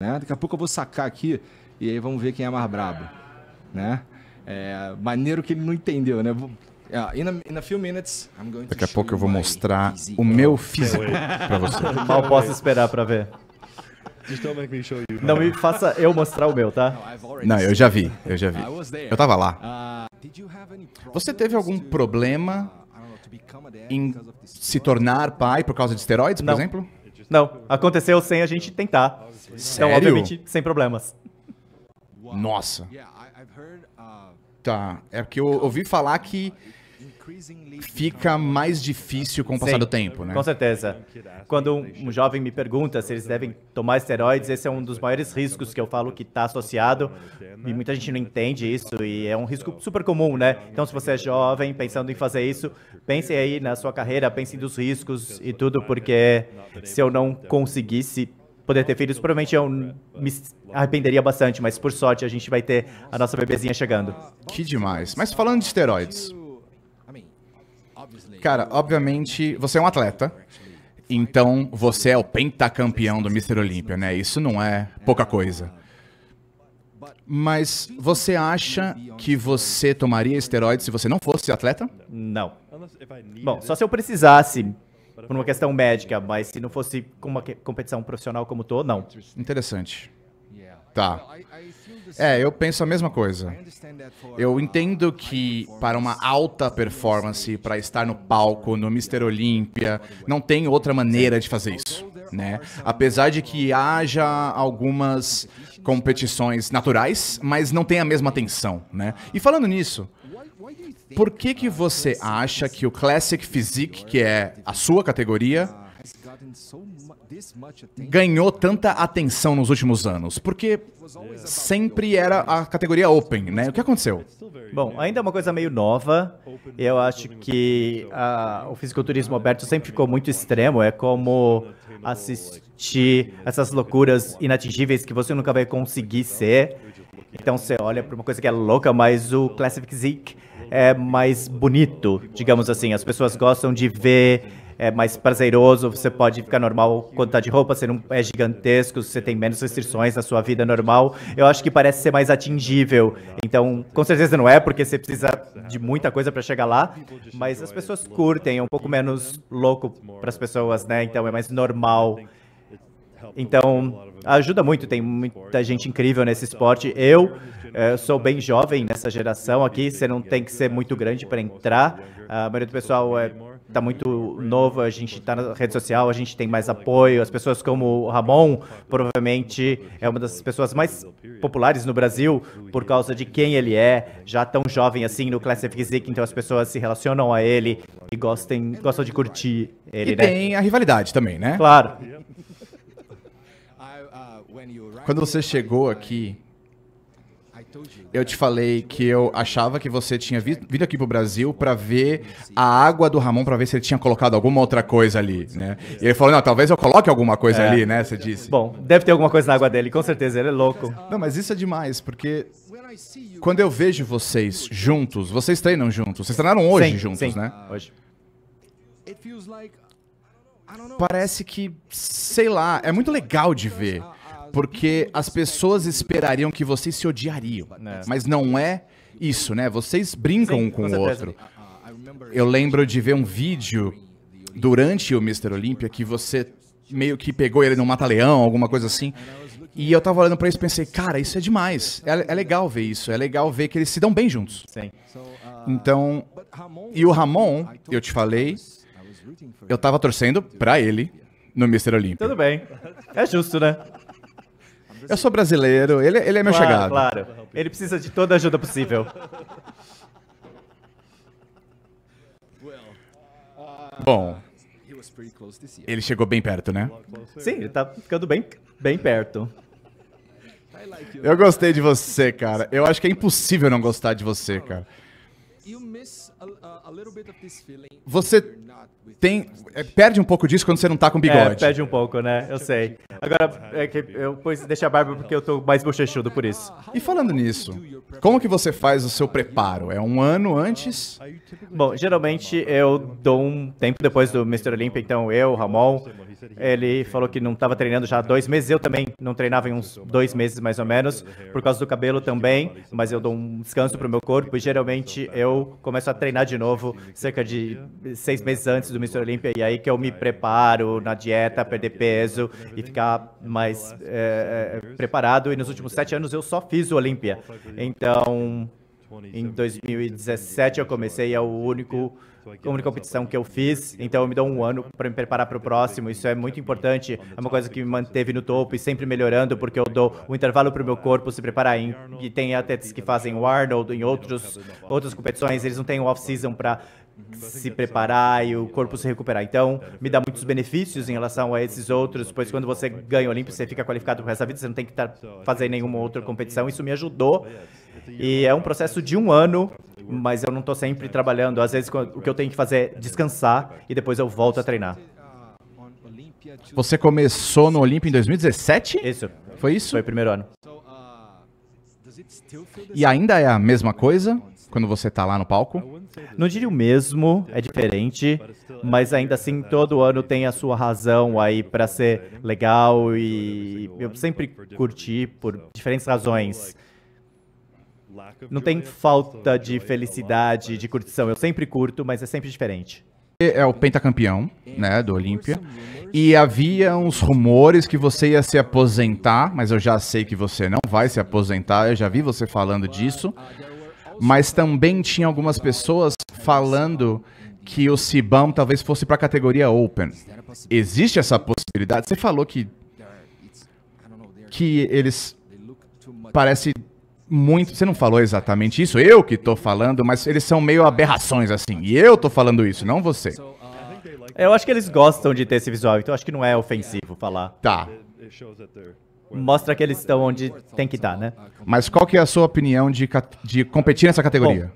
né? Daqui a pouco eu vou sacar aqui e aí vamos ver quem é mais brabo, né? Maneiro que ele não entendeu, né? In a few minutes, I'm going to Daqui a pouco eu show vou you my mostrar physique. o meu físico pra você. Mal posso esperar pra ver. Just don't make me show you. Não me faça eu mostrar o meu, tá? I've already Não, eu seen já vi, it. eu já vi. I was there. Eu tava lá. Did you have any problems Você teve algum to, problema I don't know, to become a dad em because of this se tornar pai por causa de esteroides, por Não. exemplo? Não, aconteceu sem a gente tentar. Então, Sério? obviamente, sem problemas. Nossa. Yeah, I've heard Tá. É porque eu ouvi falar que increasingly fica mais difícil com o passar Sim, do tempo, né? Com certeza. Quando um jovem me pergunta se eles devem tomar esteroides, esse é um dos maiores riscos que eu falo que está associado. E muita gente não entende isso e é um risco super comum, né? Então, se você é jovem pensando em fazer isso, pense aí na sua carreira, pense dos riscos e tudo, porque se eu não conseguisse poder ter filhos, provavelmente eu me arrependeria bastante, mas por sorte a gente vai ter a nossa bebezinha chegando. Que demais. Mas falando de esteroides, I mean, obviously cara, obviamente você é um atleta, então você é o pentacampeão do Mr. Olympia, né? Isso não é pouca coisa. Mas você acha que você tomaria esteroides se você não fosse atleta? Não. Unless if I need Bom, só se eu precisasse, por uma questão médica, mas se não fosse com uma competição profissional como tô, não. Interessante. yeah. Tá. I feel the same. Eu penso a mesma coisa. I understand that for Eu entendo que para uma alta performance, para estar no palco, no Mr. Olympia, não tem outra maneira de fazer isso, né? Apesar de que haja algumas competições naturais, mas não tem a mesma atenção, né? E falando nisso, why do you think por que você acha que o Classic Physique, que é a sua categoria, has gotten this much attention? ganhou tanta atenção nos últimos anos? Porque sempre era a categoria Open, né? O que aconteceu? Bom, ainda é uma coisa meio nova. Eu acho que o fisiculturismo aberto sempre ficou muito extremo. É como assistir essas loucuras inatingíveis que você nunca vai conseguir ser. Então você olha para uma coisa que é louca, mas o Classic Physique é mais bonito, digamos assim. As pessoas gostam de ver, é mais prazeroso, você pode ficar normal quando tá de roupa, você não é gigantesco, você tem menos restrições na sua vida normal. Eu acho que parece ser mais atingível. Então, com certeza não é, porque você precisa de muita coisa para chegar lá, mas as pessoas curtem, é um pouco menos louco para as pessoas, né? Então é mais normal. Então, ajuda muito, tem muita gente incrível nesse esporte. Eu sou bem jovem nessa geração aqui, você não tem que ser muito grande para entrar. A maioria do pessoal tá muito novo, a gente tá na rede social, a gente tem mais apoio. As pessoas como o Ramon, provavelmente é uma das pessoas mais populares no Brasil por causa de quem ele é, já tão jovem assim no Classic Physique, então as pessoas se relacionam a ele e gostam de curtir ele, E né? tem a rivalidade também, né? Claro. When you arrived, Quando você chegou aqui, I told you eu te falei que eu achava que você tinha vindo aqui pro Brasil pra ver a água do Ramon, pra ver se ele tinha colocado alguma outra coisa ali, né? E ele falou, não, talvez eu coloque alguma coisa ali, né? Você disse. Bom, deve ter alguma coisa na água dele, com certeza, ele é louco. Não, mas isso é demais, porque when I see you quando eu vejo vocês juntos, vocês treinam juntos, vocês treinaram hoje Sim, juntos, sim, né? hoje. it feels like I don't know. Parece que, sei lá, é muito legal de ver, porque as pessoas esperariam que vocês se odiariam, mas não é isso, né? Vocês brincam Sim, um com com o certeza. outro. I remember Eu lembro de ver um vídeo durante o Mr. Olympia que você meio que pegou ele no Mata-Leão, alguma coisa assim. E eu tava olhando pra isso e pensei, cara, isso é demais. É legal ver isso, é legal ver que eles se dão bem juntos. Sim. Então, e o Ramon, eu te falei, eu tava torcendo pra ele no Mr. Olympia. Tudo bem. É justo, né? Eu sou brasileiro, ele é meu chegado. Claro. Ele precisa de toda a ajuda possível. Bom, he was pretty close this year. ele chegou bem perto, né? Sim, ele tá ficando bem perto. I like you. Eu gostei de você, cara. Eu acho que é impossível não gostar de você, cara. You miss a little bit of this feeling. Você Not with perde um pouco disso quando você não tá com bigode. Perde um pouco, né? Eu sei. Agora, é que eu pus deixar a barba porque eu tô mais bochechudo por isso. E falando nisso, como que você faz o seu preparo? É um ano antes? Bom, geralmente eu dou um tempo depois do Mr. Olympia, então eu, Ramon, Ele falou que não estava treinando já há 2 meses. Eu também não treinava em uns 2 meses, mais ou menos, por causa do cabelo também. Mas eu dou um descanso para o meu corpo e geralmente eu começo a treinar de novo cerca de 6 meses antes do Mr. Olympia. E aí que eu me preparo na dieta, perder peso e ficar mais preparado. E nos últimos 7 anos eu só fiz o Olympia. Então, em 2017 eu comecei, é a única competição que eu fiz, então eu me dou um ano para me preparar para o próximo. Isso é muito importante, é uma coisa que me manteve no topo e sempre melhorando, porque eu dou um intervalo para o meu corpo se preparar. E tem atletas que fazem o Arnold em outras competições, eles não têm um off-season para se preparar e o corpo se recuperar. Então, me dá muitos benefícios em relação a esses outros, pois quando você ganha o Olímpico, você fica qualificado pro resto da vida, você não tem que fazer nenhuma outra competição. Isso me ajudou. E é um processo de 1 ano, mas eu não estou sempre trabalhando. Às vezes, o que eu tenho que fazer é descansar e depois eu volto a treinar. Você começou no Olímpia em 2017? Isso. Foi isso? Foi o primeiro ano. E ainda é a mesma coisa quando você tá lá no palco? Não diria o mesmo, é diferente, mas ainda assim todo ano tem a sua razão aí para ser legal e eu sempre curti por diferentes razões. Não tem falta de felicidade, de curtição. Eu sempre curto, mas é sempre diferente. É o pentacampeão, né, do Olímpia. E havia uns rumores que você ia se aposentar, mas eu já sei que você não vai se aposentar. Eu já vi você falando disso. Mas também tinha algumas pessoas falando que o CBAM talvez fosse para a categoria Open. Existe essa possibilidade? Você falou que eles parece muito... Você não falou exatamente isso, eu que tô falando, mas eles são meio aberrações assim. E eu tô falando isso, não você. Eu acho que eles gostam de ter esse visual, então acho que não é ofensivo falar. Tá. Mostra que eles estão onde tem que estar, né? Mas qual que é a sua opinião de competir nessa categoria?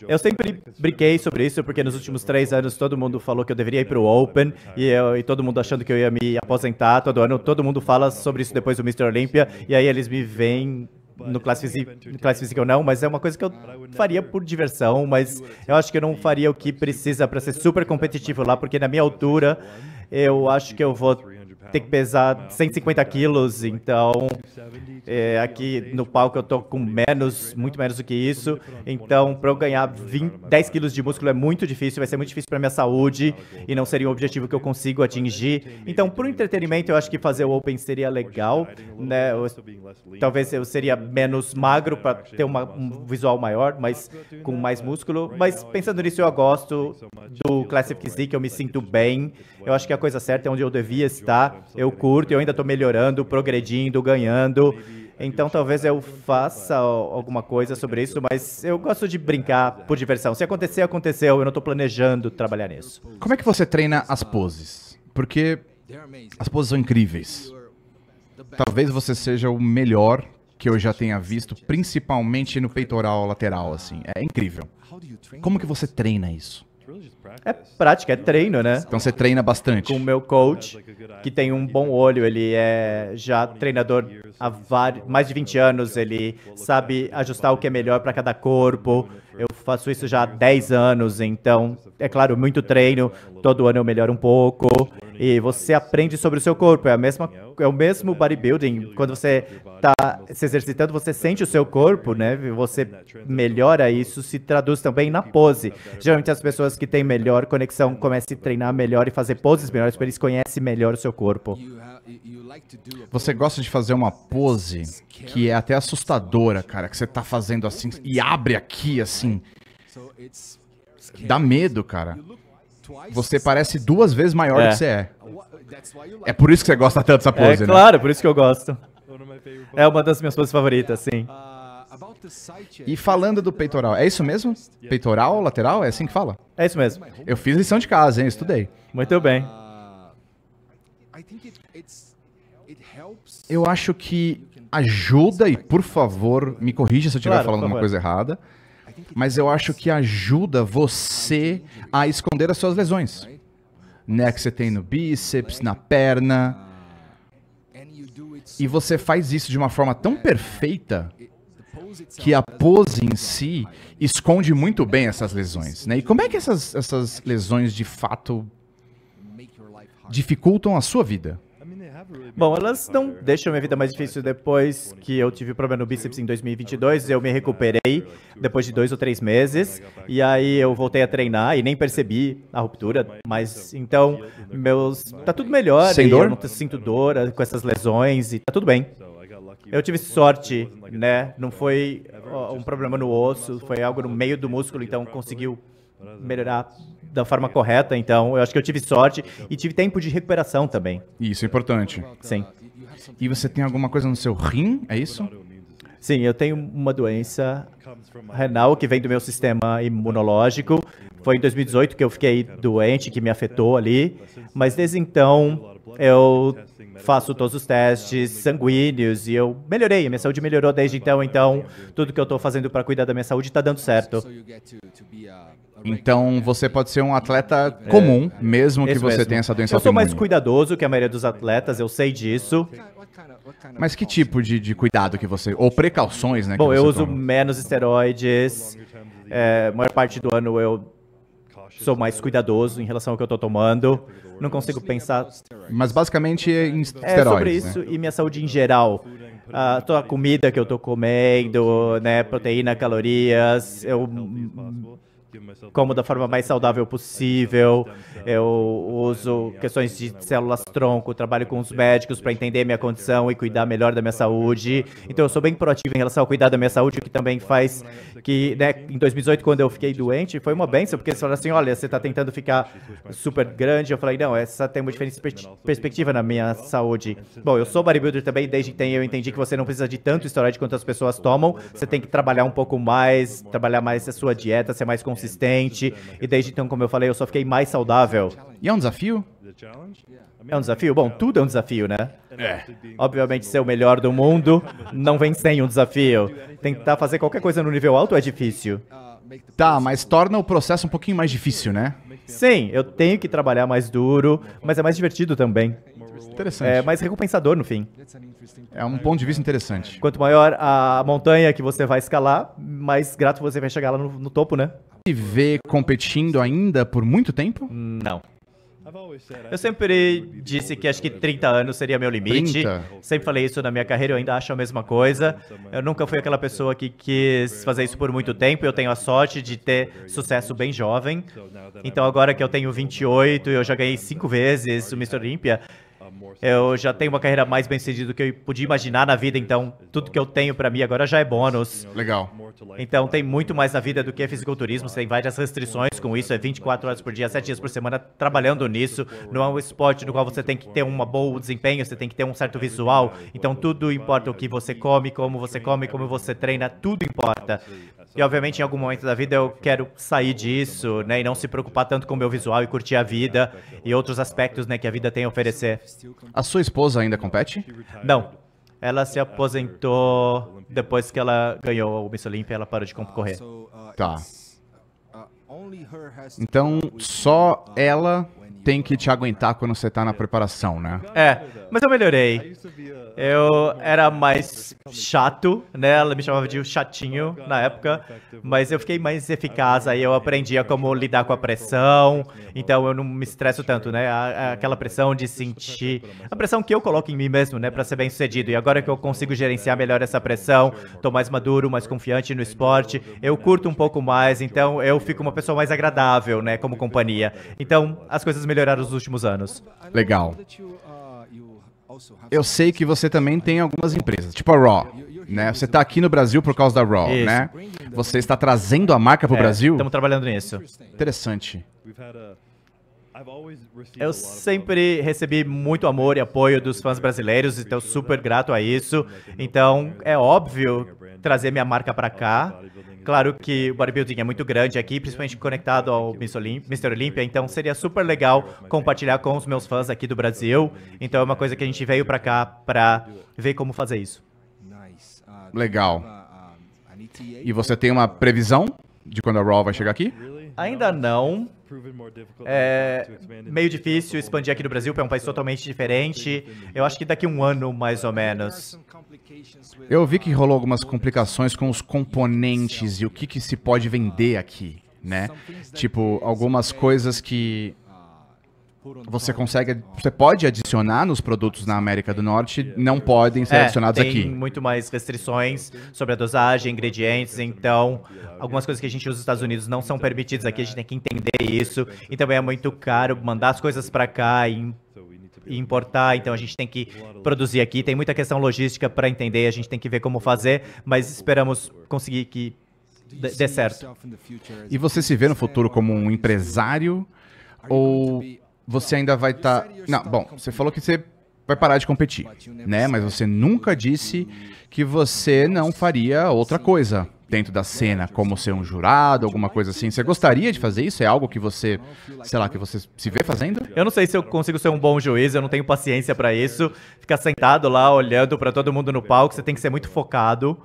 Eu sempre brinquei sobre isso, porque nos últimos 3 anos todo mundo falou que eu deveria ir para o Open, e todo mundo achando que eu ia me aposentar todo ano. Todo mundo fala sobre isso depois do Mr. Olympia, e aí eles me veem no Class Physique ou não, mas é uma coisa que eu faria por diversão, mas eu acho que eu não faria o que precisa para ser super competitivo lá, porque na minha altura eu acho que eu vou ter que pesar 150 quilos, então aqui no palco eu tô com muito menos do que isso, então para eu ganhar 10 quilos de músculo é muito difícil, vai ser muito difícil para minha saúde e não seria um objetivo que eu consigo atingir. Então, por entretenimento, eu acho que fazer o Open seria legal, né? Talvez eu seria menos magro para ter um visual maior, mas com mais músculo, mas pensando nisso eu gosto do Classic Physique, eu me sinto bem, eu acho que a coisa certa é onde eu devia estar. Eu curto, eu ainda estou melhorando, progredindo, ganhando. Então talvez eu faça alguma coisa sobre isso, mas eu gosto de brincar por diversão. Se acontecer, aconteceu. Eu não estou planejando trabalhar nisso. Como é que você treina as poses? Porque as poses são incríveis. Talvez você seja o melhor que eu já tenha visto, principalmente no peitoral lateral, assim. É incrível. Como que você treina isso? É prática, é treino, né? Então você treina bastante. Com o meu coach, que tem um bom olho, ele é já treinador há mais de 20 anos, ele sabe ajustar o que é melhor para cada corpo. Eu faço isso já há 10 anos, então, é claro, muito treino, todo ano eu melhoro um pouco. E você aprende sobre o seu corpo, é o mesmo bodybuilding. Quando você está se exercitando, você sente o seu corpo, né? Você melhora isso, se traduz também na pose. Geralmente as pessoas que têm melhor conexão começam a treinar melhor e fazer poses melhores, porque eles conhecem melhor o seu corpo. Você gosta de fazer uma pose que é até assustadora, cara, que você tá fazendo assim e abre aqui assim. Dá medo, cara. Você parece 2 vezes maior do que você é. É por isso que você gosta tanto dessa pose, né? Claro, por isso que eu gosto. É uma das minhas poses favoritas, sim. E falando do peitoral, é isso mesmo? Peitoral, lateral, é assim que fala? É isso mesmo. Eu fiz lição de casa, hein? Estudei. Muito bem. Eu acho que ajuda, e por favor, me corrija se eu estiver falando alguma coisa errada, mas eu acho que ajuda você a esconder as suas lesões, né, que você tem no bíceps, na perna, e você faz isso de uma forma tão perfeita que a pose em si esconde muito bem essas lesões, né? E como é que essas lesões de fato dificultam a sua vida? Bom, elas não deixam minha vida mais difícil. Depois que eu tive problema no bíceps em 2022, eu me recuperei depois de 2 ou 3 meses. E aí eu voltei a treinar e nem percebi a ruptura. Mas então, tá tudo melhor. Sem e dor? Eu não sinto dor com essas lesões e tá tudo bem. Eu tive sorte, né? Não foi um problema no osso, foi algo no meio do músculo, então conseguiu melhorar da forma correta. Então, eu acho que eu tive sorte e tive tempo de recuperação também. Isso é importante. Sim. E você tem alguma coisa no seu rim, é isso? Sim, eu tenho uma doença renal que vem do meu sistema imunológico. Foi em 2018 que eu fiquei doente, que me afetou ali. Mas desde então, eu faço todos os testes sanguíneos e eu melhorei. A minha saúde melhorou desde então. Então, tudo que eu estou fazendo para cuidar da minha saúde está dando certo. Então, você pode ser um atleta comum, mesmo que Isso você mesmo. tenha essa doença Eu sou mais autoimune. cuidadoso que a maioria dos atletas, eu sei disso. Mas que tipo de cuidado que você... Ou precauções, né? Bom, que eu você uso toma? menos esteroides. A maior parte do ano eu sou mais cuidadoso em relação ao que eu estou tomando. Não consigo pensar Mas basicamente em esteroides, sobre né? isso e minha saúde em geral. Toda a comida que eu estou comendo, né, proteína, calorias, eu como da forma mais saudável possível. Eu uso questões de células-tronco, trabalho com os médicos para entender minha condição e cuidar melhor da minha saúde. Então eu sou bem proativo em relação ao cuidar da minha saúde, o que também faz que, né, em 2018, quando eu fiquei doente, foi uma benção, porque eles falaram assim, olha, você está tentando ficar super grande. Eu falei, não, essa tem uma diferente perspectiva na minha saúde. Bom, eu sou bodybuilder também, desde que eu entendi que você não precisa de tanto esteroide quanto as pessoas tomam. Você tem que trabalhar um pouco mais, trabalhar mais a sua dieta, ser mais consistente. E desde então, como eu falei, eu só fiquei mais saudável. E é um desafio? É um desafio? Bom, tudo é um desafio, né? Obviamente, ser o melhor do mundo não vem sem um desafio. Tentar fazer qualquer coisa no nível alto é difícil. Tá, mas torna o processo um pouquinho mais difícil, né? Sim, eu tenho que trabalhar mais duro, mas é mais divertido também. Interessante. É mais recompensador no fim. É um ponto de vista interessante. Quanto maior a montanha que você vai escalar, mais grato você vai chegar lá no topo, né? E vê competindo ainda por muito tempo? Não. Eu sempre disse que acho que 30 anos seria meu limite. 30? Sempre falei isso na minha carreira, eu ainda acho a mesma coisa. Eu nunca fui aquela pessoa que quis fazer isso por muito tempo. Eu tenho a sorte de ter sucesso bem jovem. Então agora que eu tenho 28 e eu já ganhei 5 vezes o Mr. Olympia, eu já tenho uma carreira mais bem-sucedida do que eu podia imaginar na vida. Então tudo que eu tenho pra mim agora já é bônus. Legal. Então tem muito mais na vida do que fisiculturismo, você tem várias restrições com isso, é 24 horas por dia, 7 dias por semana trabalhando nisso. Não é um esporte no qual você tem que ter um bom desempenho, você tem que ter um certo visual. Então tudo importa, o que você come, como você treina, tudo importa. E obviamente em algum momento da vida eu quero sair disso, né, e não se preocupar tanto com o meu visual e curtir a vida e outros aspectos, né, que a vida tem a oferecer. A sua esposa ainda compete? Não. Ela se aposentou depois que ela ganhou o Miss Olympia, ela parou de concorrer. Tá. Então, só ela tem que te aguentar quando você tá na preparação, né? É, mas eu melhorei. Eu era mais chato, né? Ela me chamava de chatinho na época, mas eu fiquei mais eficaz, aí eu aprendi a como lidar com a pressão, então eu não me estresso tanto, né? Aquela pressão de sentir, a pressão que eu coloco em mim mesmo, né, pra ser bem sucedido. E agora que eu consigo gerenciar melhor essa pressão, tô mais maduro, mais confiante no esporte, eu curto um pouco mais, então eu fico uma pessoa mais agradável, né, como companhia. Então, as coisas melhoraram nos últimos anos. Legal. Eu sei que você também tem algumas empresas, tipo a Raw, né? Você tá aqui no Brasil por causa da Raw, Isso. né? Você está trazendo a marca pro Brasil? Estamos trabalhando nisso. Interessante. Eu sempre recebi muito amor e apoio dos fãs brasileiros e estou super grato a isso. Então, é óbvio trazer minha marca para cá. Claro que o bodybuilding é muito grande aqui, principalmente conectado ao Mr. Olympia, então seria super legal compartilhar com os meus fãs aqui do Brasil. Então é uma coisa que a gente veio para cá para ver como fazer isso. Legal. E você tem uma previsão de quando a Raw vai chegar aqui? Ainda não. É meio difícil expandir aqui no Brasil, porque é um país totalmente diferente. Eu acho que daqui a um ano, mais ou menos. Eu vi que rolou algumas complicações com os componentes e o que se pode vender aqui, né? Tipo, algumas coisas que você pode adicionar nos produtos na América do Norte, não podem ser adicionados tem aqui. muito mais restrições sobre a dosagem, ingredientes, então algumas coisas que a gente usa nos Estados Unidos não são permitidas aqui, a gente tem que entender isso, e também é muito caro mandar as coisas para cá e importar, então a gente tem que produzir aqui, tem muita questão logística para entender, a gente tem que ver como fazer, mas esperamos conseguir que dê certo. E você se vê no futuro como um empresário ou você ainda vai estar... Não, bom, você falou que você vai parar de competir, né? Mas você nunca disse que você não faria outra coisa dentro da cena, como ser um jurado, alguma coisa assim. Você gostaria de fazer isso? É algo que você, sei lá, que você se vê fazendo? Eu não sei se eu consigo ser um bom juiz, eu não tenho paciência para isso. Ficar sentado lá, olhando para todo mundo no palco, você tem que ser muito focado.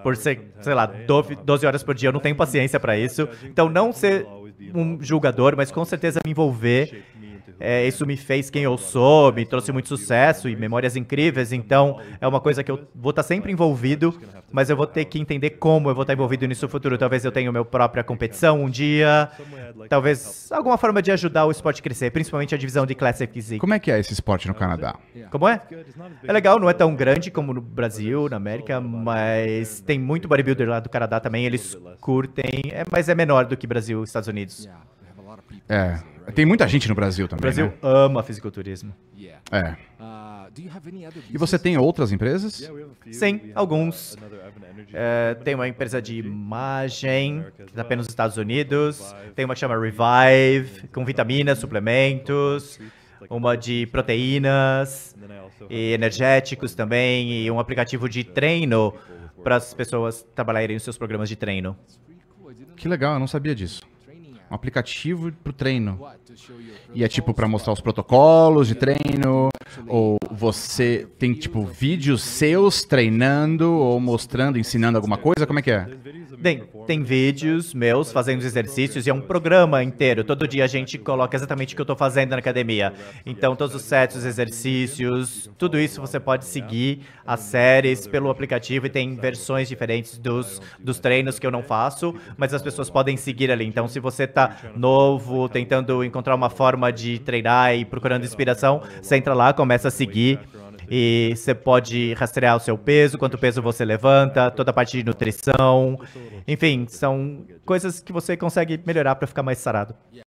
Por ser, sei lá, 12 horas por dia, eu não tenho paciência para isso. Então, não ser um julgador, mas com certeza me envolver. Isso me fez quem eu sou, me trouxe muito sucesso e memórias incríveis, então é uma coisa que eu vou estar sempre envolvido, mas eu vou ter que entender como eu vou estar envolvido nisso no futuro. Talvez eu tenha minha própria competição um dia, talvez alguma forma de ajudar o esporte a crescer, principalmente a divisão de Classic Physique. Como é que é esse esporte no Canadá? Como é? É legal, não é tão grande como no Brasil, na América, mas tem muito bodybuilder lá do Canadá também, eles curtem, mas é menor do que Brasil e Estados Unidos. Tem muita gente no Brasil também, O Brasil né? ama fisiculturismo. E você tem outras empresas? Sim, alguns. Tem uma empresa de imagem, que está apenas nos Estados Unidos. Tem uma que chama Revive, com vitaminas, suplementos. Uma de proteínas e energéticos também. E um aplicativo de treino para as pessoas trabalharem nos seus programas de treino. Que legal, eu não sabia disso. Um aplicativo pro treino. E é tipo para mostrar os protocolos de treino, ou você tem tipo vídeos seus treinando ou mostrando, ensinando alguma coisa, como é que é? Tem vídeos meus fazendo os exercícios e é um programa inteiro. Todo dia a gente coloca exatamente o que eu estou fazendo na academia. Então, todos os sets, os exercícios, tudo isso você pode seguir as séries pelo aplicativo e tem versões diferentes dos treinos que eu não faço, mas as pessoas podem seguir ali. Então, se você está novo, tentando encontrar uma forma de treinar e procurando inspiração, você entra lá, começa a seguir. E você pode rastrear o seu peso, quanto peso você levanta, toda a parte de nutrição. Enfim, são coisas que você consegue melhorar para ficar mais sarado.